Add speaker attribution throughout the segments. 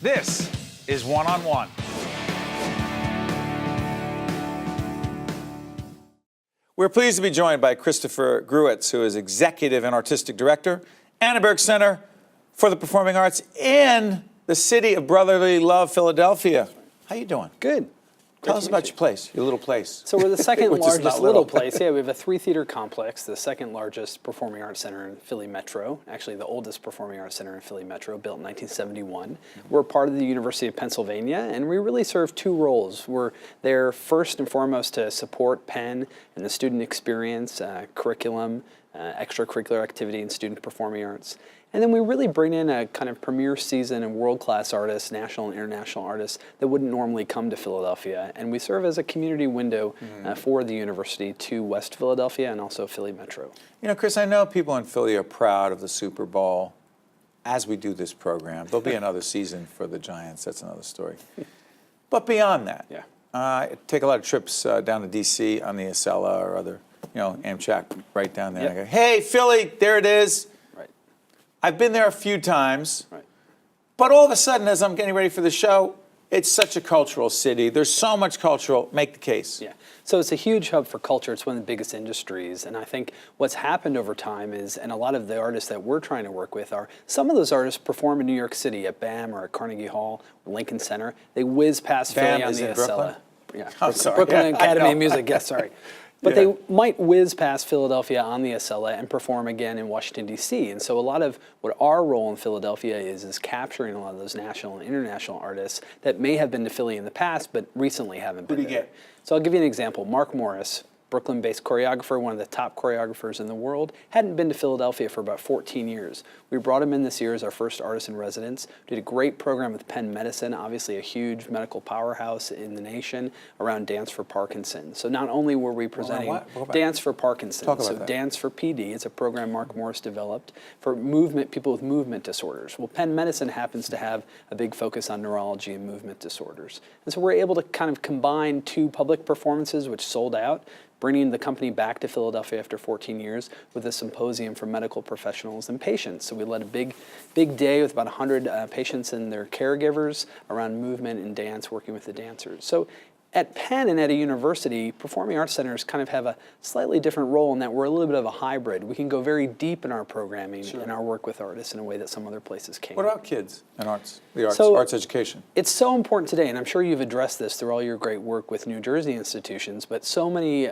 Speaker 1: This is One on One. We're pleased to be joined by Christopher Gruits, who is Executive and Artistic Director, Annenberg Center for the Performing Arts in the city of brotherly love, Philadelphia. How you doing?
Speaker 2: Good.
Speaker 1: Tell us about your place, your little place.
Speaker 2: So we're the second
Speaker 1: Which is
Speaker 2: largest
Speaker 1: not
Speaker 2: little
Speaker 1: little.
Speaker 2: place. Yeah, we have a 3-theater complex, the second largest performing arts center in Philly Metro, actually the oldest performing arts center in Philly Metro, built in 1971. We're part of the University of Pennsylvania, and we really serve two roles. We're there first and foremost to support Penn and the student experience, curriculum, extracurricular activity, and student performing arts. And then we really bring in a kind of premier season and world-class artists, national and international artists that wouldn't normally come to Philadelphia. And we serve as a community window for the university to West Philadelphia and also Philly Metro.
Speaker 1: You know, Chris, I know people in Philly are proud of the Super Bowl as we do this program. There'll be another season for the Giants. That's another story. But beyond that, I take a lot of trips down to D.C. on the Acela or other, Amtrak right down there.
Speaker 2: Yep.
Speaker 1: And I go, hey, Philly, there it is.
Speaker 2: Right.
Speaker 1: I've been there a few times.
Speaker 2: Right.
Speaker 1: But all of a sudden, as I'm getting ready for the show, it's such a cultural city. There's so much cultural. Make the case.
Speaker 2: Yeah. So it's a huge hub for culture. It's one of the biggest industries. And I think what's happened over time is, and a lot of the artists that we're trying to work with are, some of those artists perform in New York City at BAM or at Carnegie Hall or Lincoln Center. They whiz past
Speaker 1: BAM
Speaker 2: Philly on
Speaker 1: is
Speaker 2: the
Speaker 1: in Brooklyn?
Speaker 2: Acela. Yeah.
Speaker 1: I'm sorry.
Speaker 2: Brooklyn
Speaker 1: Yeah,
Speaker 2: Academy of Music, yes, sorry. But
Speaker 1: Yeah.
Speaker 2: they might whiz past Philadelphia on the Acela and perform again in Washington, D.C. And so a lot of what our role in Philadelphia is capturing a lot of those national and international artists that may have been to Philly in the past, but recently haven't been
Speaker 1: Who do you
Speaker 2: there.
Speaker 1: get?
Speaker 2: So I'll give you an example. Mark Morris, Brooklyn-based choreographer, one of the top choreographers in the world, hadn't been to Philadelphia for about 14 years. We brought him in this year as our first artist in residence, did a great program with Penn Medicine, obviously a huge medical powerhouse in the nation, around Dance for Parkinson's. So not only were we presenting Dance for Parkinson's,
Speaker 1: Talk about
Speaker 2: so
Speaker 1: that.
Speaker 2: Dance for PD, it's a program Mark Morris developed for people with movement disorders. Well, Penn Medicine happens to have a big focus on neurology and movement disorders. And so we're able to kind of combine two public performances which sold out, bringing the company back to Philadelphia after 14 years with a symposium for medical professionals and patients. So we led a big day with about 100 patients and their caregivers around movement and dance, working with the dancers. So at Penn and at a university, performing arts centers kind of have a slightly different role in that we're a little bit of a hybrid. We can go very deep in our programming and our work with artists in a way that some other places can't.
Speaker 1: What about kids and arts, the arts,
Speaker 2: So-
Speaker 1: arts education?
Speaker 2: It's so important today, and I'm sure you've addressed this through all your great work with New Jersey institutions, but so many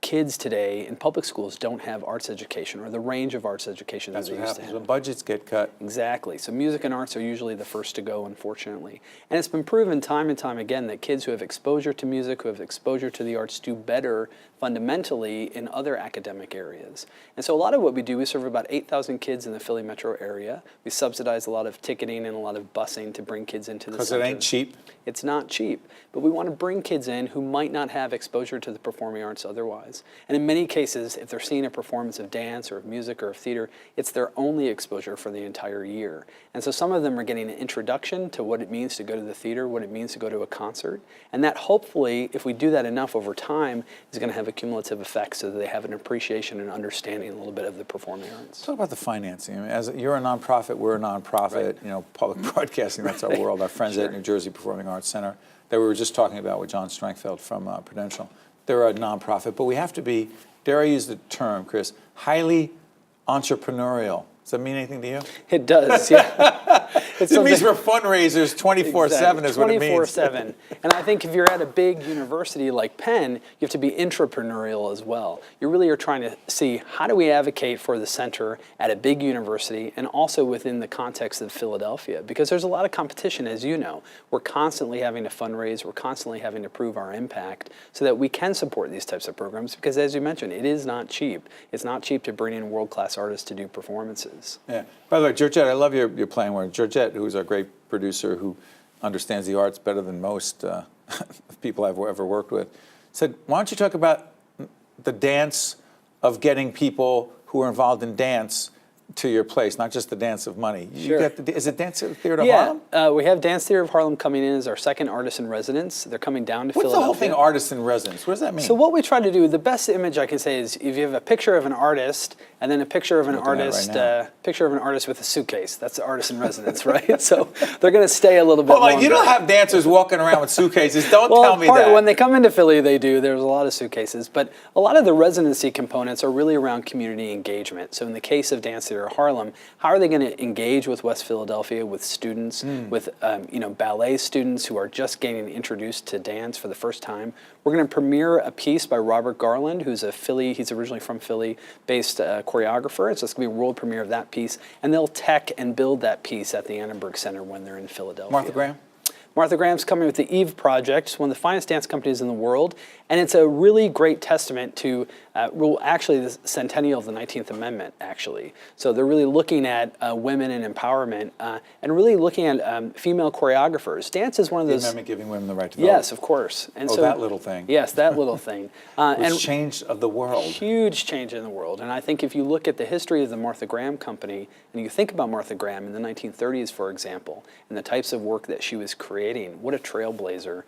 Speaker 2: kids today in public schools don't have arts education or the range of arts education
Speaker 1: That's
Speaker 2: that
Speaker 1: what
Speaker 2: they used to
Speaker 1: happens
Speaker 2: have.
Speaker 1: when budgets get cut.
Speaker 2: Exactly. So music and arts are usually the first to go, unfortunately. And it's been proven time and time again that kids who have exposure to music, who have exposure to the arts, do better fundamentally in other academic areas. And so a lot of what we do, we serve about 8,000 kids in the Philly metro area. We subsidize a lot of ticketing and a lot of busing to bring kids into the
Speaker 1: Because
Speaker 2: center.
Speaker 1: it ain't cheap.
Speaker 2: It's not cheap, but we want to bring kids in who might not have exposure to the performing arts otherwise. And in many cases, if they're seeing a performance of dance or of music or of theater, it's their only exposure for the entire year. And so some of them are getting an introduction to what it means to go to the theater, what it means to go to a concert. And that hopefully, if we do that enough over time, is going to have a cumulative effect so that they have an appreciation and understanding a little bit of the performing arts.
Speaker 1: Talk about the financing. I mean, as you're a nonprofit, we're a nonprofit.
Speaker 2: Right.
Speaker 1: Public broadcasting, that's our world. Our friends at New Jersey Performing Arts Center that we were just talking about with John Strangfeld from Prudential. They're a nonprofit, but we have to be, dare I use the term, Chris, highly entrepreneurial. Does that mean anything to you?
Speaker 2: It does, yeah.
Speaker 1: It means we're fundraisers 24/7 is what it means.
Speaker 2: 24/7. And I think if you're at a big university like Penn, you have to be intrapreneurial as well. You really are trying to see how do we advocate for the center at a big university and also within the context of Philadelphia, because there's a lot of competition, as you know. We're constantly having to fundraise, we're constantly having to prove our impact so that we can support these types of programs, because as you mentioned, it is not cheap. It's not cheap to bring in world-class artists to do performances.
Speaker 1: Yeah. By the way, Georgette, I love your playing work. Georgette, who is our great producer who understands the arts better than most people I've ever worked with, said, why don't you talk about the dance of getting people who are involved in dance to your place, not just the dance of money.
Speaker 2: Sure.
Speaker 1: Is it Dance Theater of Harlem?
Speaker 2: Yeah, we have Dance Theater of Harlem coming in as our second artist in residence. They're coming down to
Speaker 1: What's
Speaker 2: Philadelphia.
Speaker 1: the whole thing, artist in residence? What does that mean?
Speaker 2: So what we try to do, the best image I can say is if you have a picture of an artist and then a picture of an
Speaker 1: Looking at it
Speaker 2: artist,
Speaker 1: right now.
Speaker 2: with a suitcase. That's the artist in residence, right? So they're going to stay a little bit
Speaker 1: Hold on,
Speaker 2: longer.
Speaker 1: you don't have dancers walking around with suitcases. Don't tell me that.
Speaker 2: When they come into Philly, they do. There's a lot of suitcases, but a lot of the residency components are really around community engagement. So in the case of Dance Theater Harlem, how are they going to engage with West Philadelphia, with students, with ballet students who are just getting introduced to dance for the first time? We're going to premiere a piece by Robert Garland, who's he's originally from Philly-based choreographer. So it's going to be a world premiere of that piece, and they'll tech and build that piece at the Annenberg Center when they're in Philadelphia.
Speaker 1: Martha Graham?
Speaker 2: Martha Graham's coming with the Eve Project, one of the finest dance companies in the world, and it's a really great testament to, the centennial of the 19th Amendment, actually. So they're really looking at women and empowerment, and really looking at female choreographers. Dance is one of those...
Speaker 1: The amendment giving women the right to vote.
Speaker 2: Yes, of course. And
Speaker 1: that little thing.
Speaker 2: Yes, that little thing.
Speaker 1: It's change of the world.
Speaker 2: Huge change in the world. And I think if you look at the history of the Martha Graham Company, and you think about Martha Graham in the 1930s, for example, and the types of work that she was creating, what a trailblazer,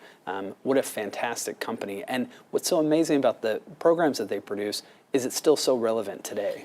Speaker 2: what a fantastic company. And what's so amazing about the programs that they produce is it's still so relevant today.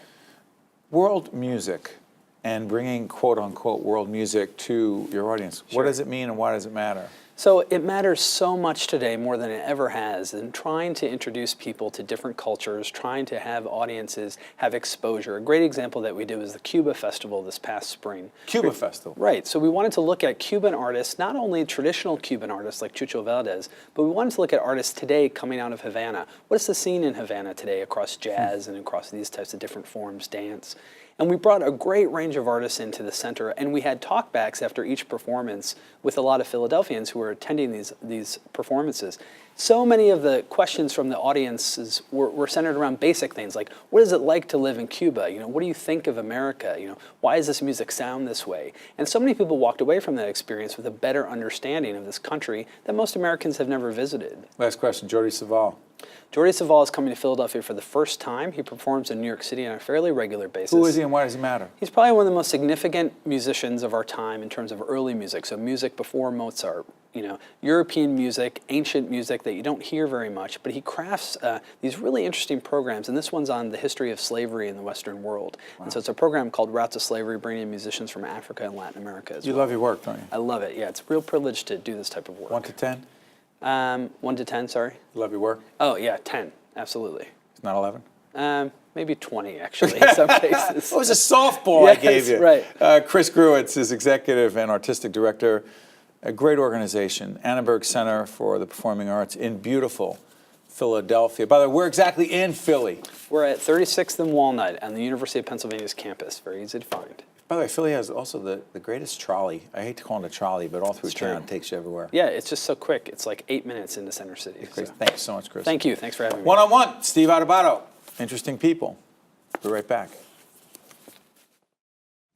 Speaker 1: World music and bringing quote-unquote world music to your audience.
Speaker 2: Sure.
Speaker 1: What does it mean and why does it matter?
Speaker 2: So it matters so much today, more than it ever has, in trying to introduce people to different cultures, trying to have audiences have exposure. A great example that we did was the Cuba Festival this past spring.
Speaker 1: Cuba Festival.
Speaker 2: Right, so we wanted to look at Cuban artists, not only traditional Cuban artists like Chucho Valdez, but we wanted to look at artists today coming out of Havana. What is the scene in Havana today across jazz and across these types of different forms, dance? And we brought a great range of artists into the center, and we had talkbacks after each performance with a lot of Philadelphians who were attending these performances. So many of the questions from the audiences were centered around basic things like, what is it like to live in Cuba? What do you think of America? Why does this music sound this way? And so many people walked away from that experience with a better understanding of this country that most Americans have never visited.
Speaker 1: Last question, Jordi Savall.
Speaker 2: Jordi Savall is coming to Philadelphia for the first time. He performs in New York City on a fairly regular basis.
Speaker 1: Who is he and why does he matter?
Speaker 2: He's probably one of the most significant musicians of our time in terms of early music, so music before Mozart, European music, ancient music that you don't hear very much, but he crafts these really interesting programs, and this one's on the history of slavery in the Western world. Wow. And so it's a program called Routes of Slavery, bringing in musicians from Africa and Latin America as well.
Speaker 1: You love your work, don't you?
Speaker 2: I love it, yeah. It's a real privilege to do this type of work.
Speaker 1: 1 to 10?
Speaker 2: 1 to 10, sorry.
Speaker 1: You love your work?
Speaker 2: Oh, yeah, 10, absolutely.
Speaker 1: It's not 11?
Speaker 2: Maybe 20, actually, in some cases.
Speaker 1: It was a softball
Speaker 2: Yes,
Speaker 1: I gave you.
Speaker 2: right.
Speaker 1: Chris Gruits is executive and artistic director. A great organization, Annenberg Center for the Performing Arts in beautiful Philadelphia. By the way, we're exactly in Philly.
Speaker 2: We're at 36th and Walnut on the University of Pennsylvania's campus. Very easy to find.
Speaker 1: By the way, Philly has also the greatest trolley. I hate to call it a trolley, but all through
Speaker 2: It's
Speaker 1: town,
Speaker 2: true.
Speaker 1: it takes you everywhere.
Speaker 2: Yeah, it's just so quick. It's like 8 minutes into Center City.
Speaker 1: Great.
Speaker 2: So.
Speaker 1: Thank you so much, Chris.
Speaker 2: Thank you. Thanks for having me.
Speaker 1: One-on-one, Steve Adubato. Interesting people. Be right back.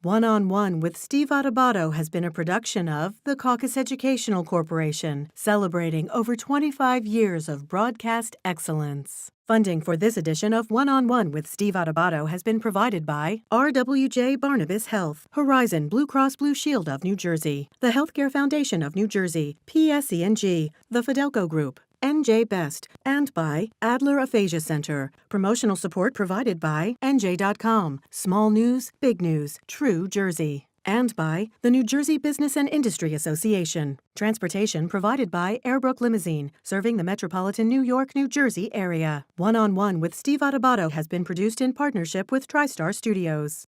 Speaker 3: One-on-One with Steve Adubato has been a production of the Caucus Educational Corporation, celebrating over 25 years of broadcast excellence. Funding for this edition of One-on-One with Steve Adubato has been provided by RWJ Barnabas Health, Horizon Blue Cross Blue Shield of New Jersey, the Healthcare Foundation of New Jersey, PSE&G, the Fidelco Group, NJ Best, and by Adler Aphasia Center. Promotional support provided by NJ.com. Small news, big news, true Jersey. And by the New Jersey Business and Industry Association. Transportation provided by Airbrook Limousine, serving the metropolitan New York, New Jersey area. One-on-One with Steve Adubato has been produced in partnership with TriStar Studios.